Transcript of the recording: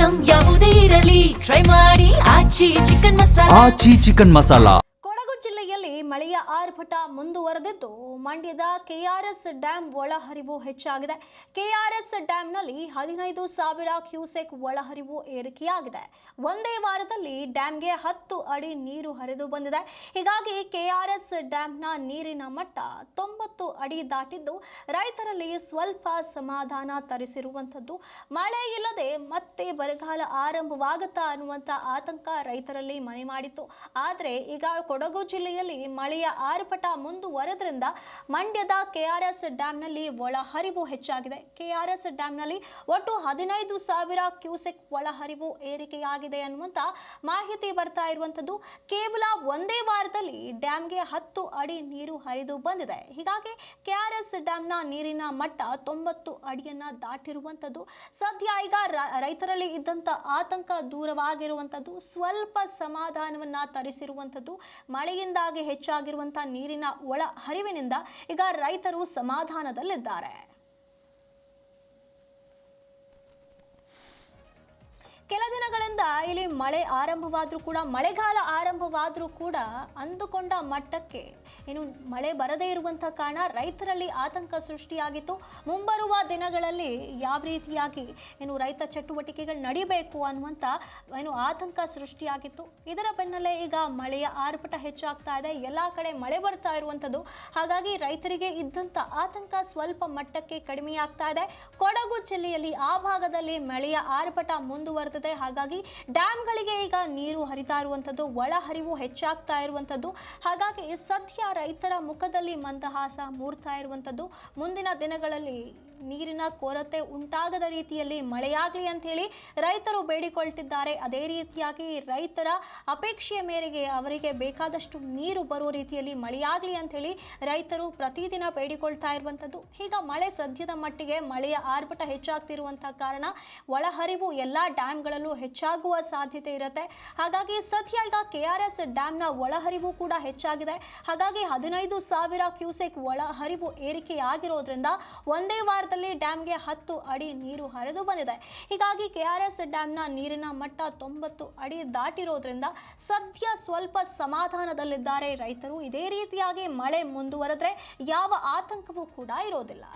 Item ಯಾವುದೇ ಇರಲಿ try ಮಾಡಿ ಆಚಿ ಚಿಕನ್ ಮಸಾಲಾ. ಕೊಡಗು ಜಿಲ್ಲೆಯಲ್ಲಿ ಮಳೆಯ ಆರ್ಭಟ ಮುಂದುವರೆದಿದ್ದು ಮಂಡ್ಯದ ಕೆಆರ್ಎಸ್ ಡ್ಯಾಂ ಒಳಹರಿವು ಹೆಚ್ಚಾಗಿದೆ. ಕೆಆರ್ಎಸ್ ಡ್ಯಾಂನಲ್ಲಿ 15,000 ಕ್ಯೂಸೆಕ್ ಒಳಹರಿವು ಏರಿಕೆಯಾಗಿದೆ. ಒಂದೇ ವಾರದಲ್ಲಿ ಡ್ಯಾಂಗೆ 10 ಅಡಿ ನೀರು ಹರಿದು ಬಂದಿದೆ. ಹೀಗಾಗಿ ಕೆಆರ್ಎಸ್ ಡ್ಯಾಂನ ನೀರಿನ ಮಟ್ಟ 90 ಅಡಿ ದಾಟಿದ್ದು ರೈತರಲ್ಲಿ ಸ್ವಲ್ಪ ಸಮಾಧಾನ ತರಿಸಿರುವಂಥದ್ದು. ಮಳೆ ಇಲ್ಲದೆ ಮತ್ತೆ ಬರಗಾಲ ಆರಂಭವಾಗುತ್ತಾ ಅನ್ನುವಂಥ ಆತಂಕ ರೈತರಲ್ಲಿ ಮನೆ ಮಾಡಿತ್ತು. ಆದರೆ ಈಗ ಕೊಡಗು ಜಿಲ್ಲೆಯಲ್ಲಿ ಮಳೆಯ ಆರ್ಭಟ ಮುಂದುವರೆದ್ರಿಂದ ಮಂಡ್ಯದ ಕೆಆರ್ಎಸ್ ಡ್ಯಾಂನಲ್ಲಿ ಒಳಹರಿವು ಹೆಚ್ಚಾಗಿದೆ. ಕೆಆರ್ಎಸ್ ಡ್ಯಾಂನಲ್ಲಿ ಒಟ್ಟು 15,000 ಕ್ಯೂಸೆಕ್ ಒಳಹರಿವು ಏರಿಕೆಯಾಗಿದೆ ಅನ್ನುವಂತ ಮಾಹಿತಿ ಬರ್ತಾ ಇರುವಂತದ್ದು. ಕೇವಲ ಒಂದೇ ವಾರದಲ್ಲಿ ಡ್ಯಾಂಗೆ 10 ಅಡಿ ನೀರು ಹರಿದು ಬಂದಿದೆ. ಹೀಗಾಗಿ ಕೆಆರ್ಎಸ್ ಡ್ಯಾಂನ ನೀರಿನ ಮಟ್ಟ 90 ಅಡಿಯನ್ನ ದಾಟಿರುವಂತದ್ದು. ಸದ್ಯ ಈಗ ರೈತರಲ್ಲಿ ಇದ್ದಂತ ಆತಂಕ ದೂರವಾಗಿರುವಂತದ್ದು, ಸ್ವಲ್ಪ ಸಮಾಧಾನವನ್ನ ತರಿಸಿರುವಂತದ್ದು. ಮಳೆಯಿಂದಾಗಿ ಹೆಚ್ಚಾಗಿರುವಂತಹ ನೀರಿನ ಒಳ ಹರಿವಿನಿಂದ ಈಗ ರೈತರು ಸಮಾಧಾನದಲ್ಲಿದ್ದಾರೆ. ಕೆಲ ದಿನಗಳಿಂದ ಇಲ್ಲಿ ಮಳೆ ಆರಂಭವಾದರೂ ಕೂಡ, ಮಳೆಗಾಲ ಆರಂಭವಾದರೂ ಕೂಡ ಅಂದುಕೊಂಡ ಮಟ್ಟಕ್ಕೆ ಇನ್ನು ಮಳೆ ಬರದೇ ಇರುವಂತಹ ಕಾರಣ ರೈತರಲ್ಲಿ ಆತಂಕ ಸೃಷ್ಟಿಯಾಗಿತ್ತು. ಮುಂಬರುವ ದಿನಗಳಲ್ಲಿ ಯಾವ ರೀತಿಯಾಗಿ ರೈತ ಚಟುವಟಿಕೆಗಳು ನಡೀಬೇಕು ಅನ್ನುವಂಥ ಆತಂಕ ಸೃಷ್ಟಿಯಾಗಿತ್ತು. ಇದರ ಬೆನ್ನಲ್ಲೇ ಈಗ ಮಳೆಯ ಆರ್ಭಟ ಹೆಚ್ಚಾಗ್ತಾ ಇದೆ. ಎಲ್ಲ ಕಡೆ ಮಳೆ ಬರ್ತಾ ಇರುವಂಥದ್ದು. ಹಾಗಾಗಿ ರೈತರಿಗೆ ಇದ್ದಂಥ ಆತಂಕ ಸ್ವಲ್ಪ ಮಟ್ಟಕ್ಕೆ ಕಡಿಮೆಯಾಗ್ತಾ ಇದೆ. ಕೊಡಗು ಜಿಲ್ಲೆಯಲ್ಲಿ ಆ ಭಾಗದಲ್ಲಿ ಮಳೆಯ ಆರ್ಭಟ ಮುಂದುವರೆದಿದೆ. ಹಾಗಾಗಿ ಡ್ಯಾಂಗಳಿಗೆ ಈಗ ನೀರು ಹರಿತಾ ಇರುವಂಥದ್ದು, ಒಳಹರಿವು ಹೆಚ್ಚಾಗ್ತಾ ಇರುವಂಥದ್ದು. ಹಾಗಾಗಿ ಸದ್ಯ ರೈತರ ಮುಖದಲ್ಲಿ ಮಂದಹಾಸ ಮೂಡ್ತಾ ಇರುವಂಥದ್ದು. ಮುಂದಿನ ದಿನಗಳಲ್ಲಿ ನೀರಿನ ಕೊರತೆ ಉಂಟಾಗದ ರೀತಿಯಲ್ಲಿ ಮಳೆಯಾಗಲಿ ಅಂತ ಹೇಳಿ ರೈತರು ಬೇಡಿಕೊಳ್ತಿದ್ದಾರೆ. ಅದೇ ರೀತಿಯಾಗಿ ರೈತರ ಅಪೇಕ್ಷೆಯ ಮೇರೆಗೆ ಅವರಿಗೆ ಬೇಕಾದಷ್ಟು ನೀರು ಬರುವ ರೀತಿಯಲ್ಲಿ ಮಳೆಯಾಗಲಿ ಅಂತ ಹೇಳಿ ರೈತರು ಪ್ರತಿದಿನ ಬೇಡಿಕೊಳ್ತಾ ಇರುವಂಥದ್ದು. ಈಗ ಮಳೆ ಸದ್ಯದ ಮಟ್ಟಿಗೆ ಮಳೆಯ ಆರ್ಭಟ ಹೆಚ್ಚಾಗ್ತಿರುವಂತಹ ಕಾರಣ ಒಳಹರಿವು ಎಲ್ಲ ಡ್ಯಾಂಗಳಲ್ಲೂ ಹೆಚ್ಚಾಗುವ ಸಾಧ್ಯತೆ ಇರುತ್ತೆ. ಹಾಗಾಗಿ ಸದ್ಯ ಈಗ ಕೆಆರ್ಎಸ್ ಡ್ಯಾಂನ ಒಳಹರಿವು ಕೂಡ ಹೆಚ್ಚಾಗಿದೆ. ಹಾಗಾಗಿ 15,000 ಕ್ಯೂಸೆಕ್ ಒಳಹರಿವು ಏರಿಕೆಯಾಗಿರೋದ್ರಿಂದ ಒಂದೇ ವಾರದಲ್ಲಿ ಡ್ಯಾಂಗೆ 10 ಅಡಿ ನೀರು ಹರಿದು ಬಂದಿದೆ. ಹೀಗಾಗಿ ಕೆಆರ್ಎಸ್ ಡ್ಯಾಂನ ನೀರಿನ ಮಟ್ಟ 90 ಅಡಿ ದಾಟಿರೋದ್ರಿಂದ ಸದ್ಯ ಸ್ವಲ್ಪ ಸಮಾಧಾನದಲ್ಲಿದ್ದಾರೆ ರೈತರು. ಇದೇ ರೀತಿಯಾಗಿ ಮಳೆ ಮುಂದುವರೆದ್ರೆ ಯಾವ ಆತಂಕವೂ ಕೂಡ ಇರೋದಿಲ್ಲ.